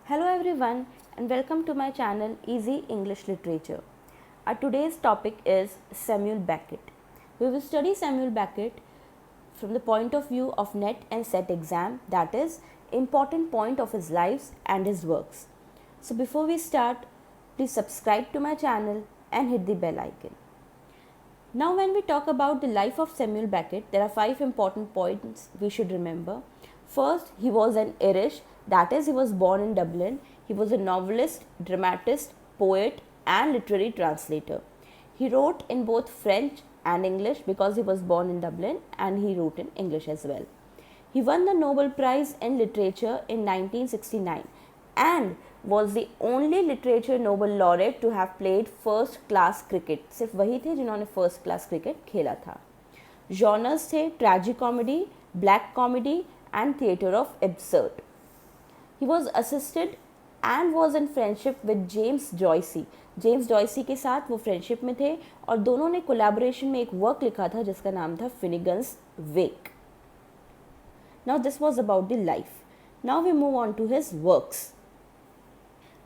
Hello everyone and welcome to my channel Easy English Literature. Our today's topic is Samuel Beckett. We will study Samuel Beckett from the point of view of NET and SET exam, that is important point of his lives and his works. So before we start, please subscribe to my channel and hit the bell icon. Now when we talk about the life of Samuel Beckett, there are 5 important points we should remember. First, he was an Irish, that is he was born in Dublin. He was a novelist, dramatist, poet and literary translator. He wrote in both French and English because he was born in Dublin, and he wrote in English as well. He won the Nobel Prize in Literature in 1969 and was the only literature Nobel laureate to have played first class cricket. सिर्फ वही थे जिन्होंने first class cricket खेला था. Genres थे tragic comedy, black comedy and theatre of absurd. He was assisted and was in friendship with James Joyce. James Joyce के साथ वो फ्रेंडशिप में थे और दोनों ने कोलैबोरेशन में एक वर्क लिखा था जिसका नाम था फिनिगन्स वेक. Now this was about the life. Now we move on to his works.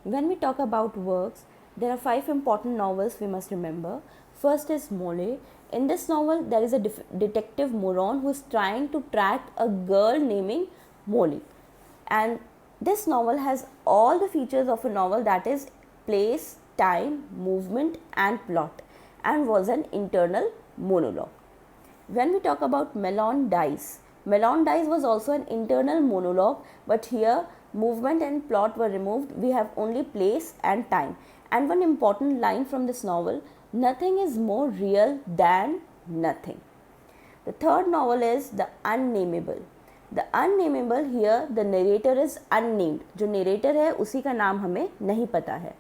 When we talk about works, there are 5 important novels we must remember. First is Molly. In this novel, there is a detective moron who is trying to track a girl named Molly. And this novel has all the features of a novel, that is place, time, movement and plot, and was an internal monologue. When we talk about Melon Dies was also an internal monologue, but here movement and plot were removed. We have only place and time. And one important line from this novel: nothing is more real than nothing. The third novel is The Unnameable. The Unnameable, here the narrator is unnamed. जो narrator है उसी का नाम हमें नहीं पता है.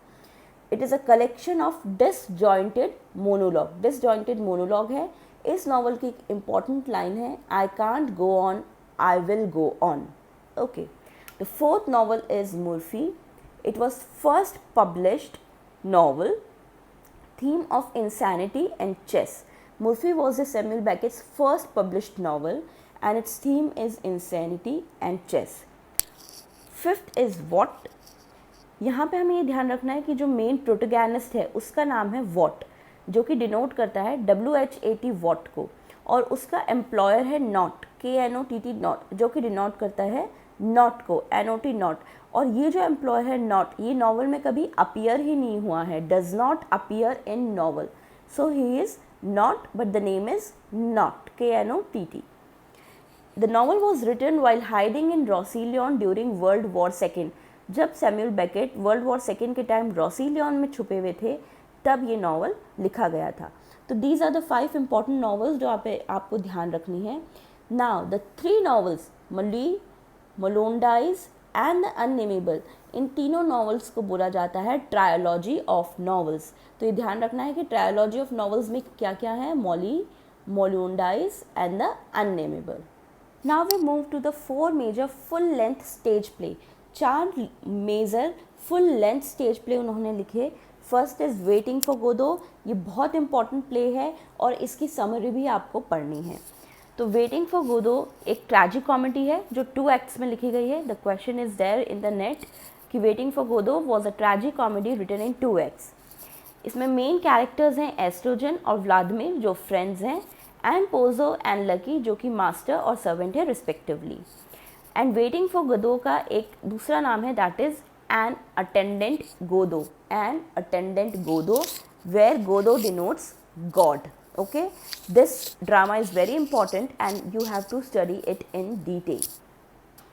It is a collection of disjointed monologue. Disjointed monologue है. इस नॉवल की एक important line है: I can't go on, I will go on. Okay. The fourth novel is Murphy. It was first published novel, theme of insanity and chess. Murphy was Samuel Beckett's first published novel and its theme is insanity and chess. Fifth is What. यहाँ पे हमें ये ध्यान रखना है कि जो main प्रोटोगैनिस्ट है उसका नाम है वॉट, जो कि डिनोट करता है WHAT वॉट को, और उसका एम्प्लॉयर है नॉट, KNOTT नॉट, जो कि डिनोट करता है नॉट को, NOT नॉट. और ये जो एम्प्लॉयर है नॉट, ये नॉवल में कभी अपीयर ही नहीं हुआ है, does not appear in novel. So he is not but the name is not, KNOTT. The novel was written while hiding in Roussillon during World War II. जब Samuel Beckett world war second के time रॉसीलियन में छुपे हुए थे तब ये novel लिखा गया था. तो these are the 5 important novels जो आपको ध्यान रखनी है. Now the 3 novels Molloy, Malone dies and the unnamable, इन तीनों नावल्स को बोला जाता है ट्रायोलॉजी ऑफ नावल्स. तो ये ध्यान रखना है कि ट्रायोलॉजी ऑफ नावल्स में क्या क्या है: Molloy, Malone dies and the unnamable. Now we move to the 4 major full length stage play. 4 major full length stage play उन्होंने लिखे. फर्स्ट इज़ वेटिंग फॉर गोदो. ये बहुत इंपॉर्टेंट प्ले है और इसकी समरी भी आपको पढ़नी है. तो वेटिंग फॉर गोदो एक ट्रैजिक कॉमेडी है जो 2 एक्ट्स में लिखी गई है. The question is there in the net कि waiting for Godot was a tragic comedy written in 2 acts. इसमें मेन कैरेक्टर्स हैं एस्ट्रोजन और व्लादिमिर जो फ्रेंड्स हैं, एंड पोजो एंड लकी जो कि मास्टर और सर्वेंट है रिस्पेक्टिवली. एंड वेटिंग फॉर गोदो का एक दूसरा नाम है, दैट इज़ एन अटेंडेंट गोदो. एन अटेंडेंट गोदो, वेयर गोदो denotes God. Okay, this drama is very important and you have to study it in detail.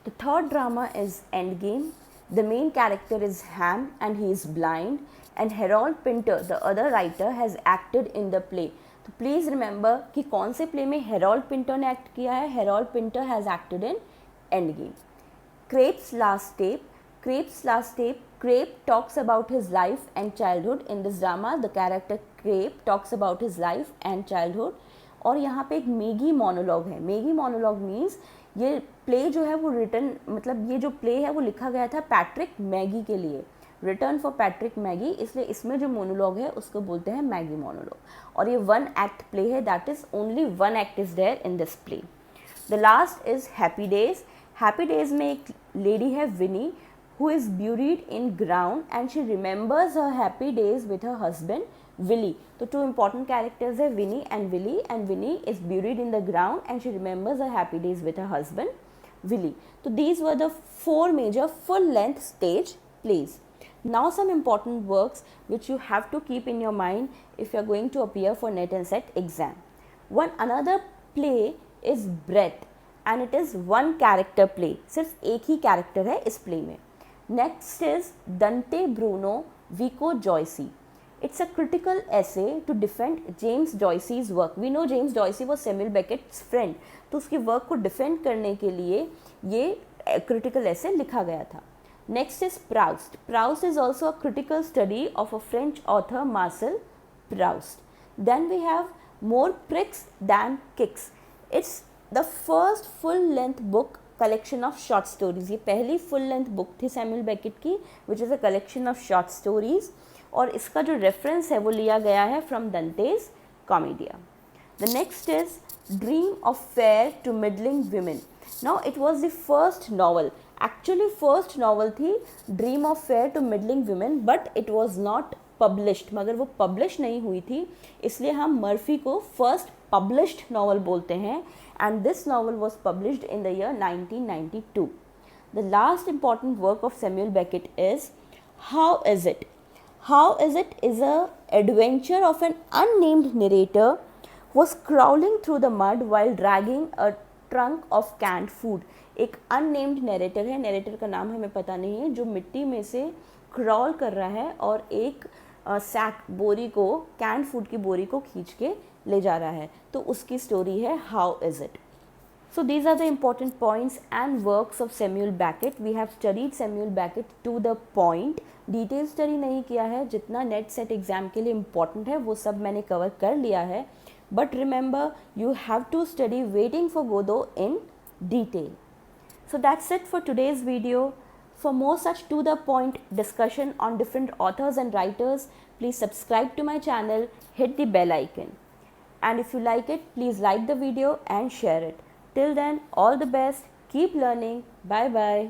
The third drama is Endgame. The main character is Ham and he is blind, and Harold Pinter, the other writer, has acted in the play. तो please remember कि कौन से play में Harold Pinter ने act किया है. Harold Pinter has acted in Endgame. Crepe's Last Tape. Crepe's Last Tape. Crepe talks about his life and childhood. In this drama, the character Crepe talks about his life and childhood. और यहाँ पे एक Maggi monologue है. Maggi monologue means ये play जो है वो return, मतलब ये जो प्ले है वो लिखा गया था पैट्रिक मैगी के लिए, रिटर्न फॉर पैट्रिक मैगी, इसलिए इसमें जो मोनोलॉग है उसको बोलते हैं मैगी मोनोलॉग. और ये 1 एक्ट प्ले है, that is only 1 act is there in this play. The last is happy days. Happy days में एक लेडी है विनी, who is buried in ground and she remembers her happy days with her husband Willie. तो two important characters है Winnie and Winnie is buried in the ground and she remembers her happy days with her husband Willie. So these were the 4 major full length stage plays. Now some important works which you have to keep in your mind if you are going to appear for NET and SET exam. Another play is Breath and it is one character play. सिर्फ एक ही character है इस play में. Next is Dante Bruno Vico Joyce. It's a critical essay to defend James Joyce's work. We know James Joyce was Samuel Beckett's friend. तो उसकी work को defend करने के लिए ये critical essay लिखा गया था. Next is Proust. Proust is also a critical study of a French author Marcel Proust. Then we have More Pricks Than Kicks. It's the first full length book collection of short stories. ये पहली full length book थी Samuel Beckett की which is a collection of short stories और इसका जो reference है वो लिया गया है from Dante's Commedia. The next is Dream of Fair to Middling Women. Now it was the first novel. Actually first novel थी Dream of Fair to Middling Women but it was not published. मगर वो publish नहीं हुई थी इसलिए हम Murphy को first published novel बोलते हैं and this novel was published in the year 1992. The last important work of Samuel Beckett is How Is It? How Is It is a adventure of an unnamed narrator who was crawling through the mud while dragging a trunk of canned food. एक unnamed narrator है, narrator का नाम हमें पता नहीं है, जो मिट्टी में से crawl कर रहा है और एक सैक बोरी को कैंड फूड की बोरी को खींच के ले जा रहा है. तो उसकी स्टोरी है how is it. So these are the important points and works of Samuel Beckett. We have studied Samuel Beckett to the point. Detail study नहीं किया है, जितना नेट सेट एग्जाम के लिए इम्पॉर्टेंट है वो सब मैंने कवर कर लिया है. But remember you have to study waiting for Godot in detail. So that's it for today's video. For more such to the point discussion on different authors and writers, please subscribe to my channel, hit the bell icon. And if you like it, please like the video and share it. Till then, all the best. Keep learning. Bye bye.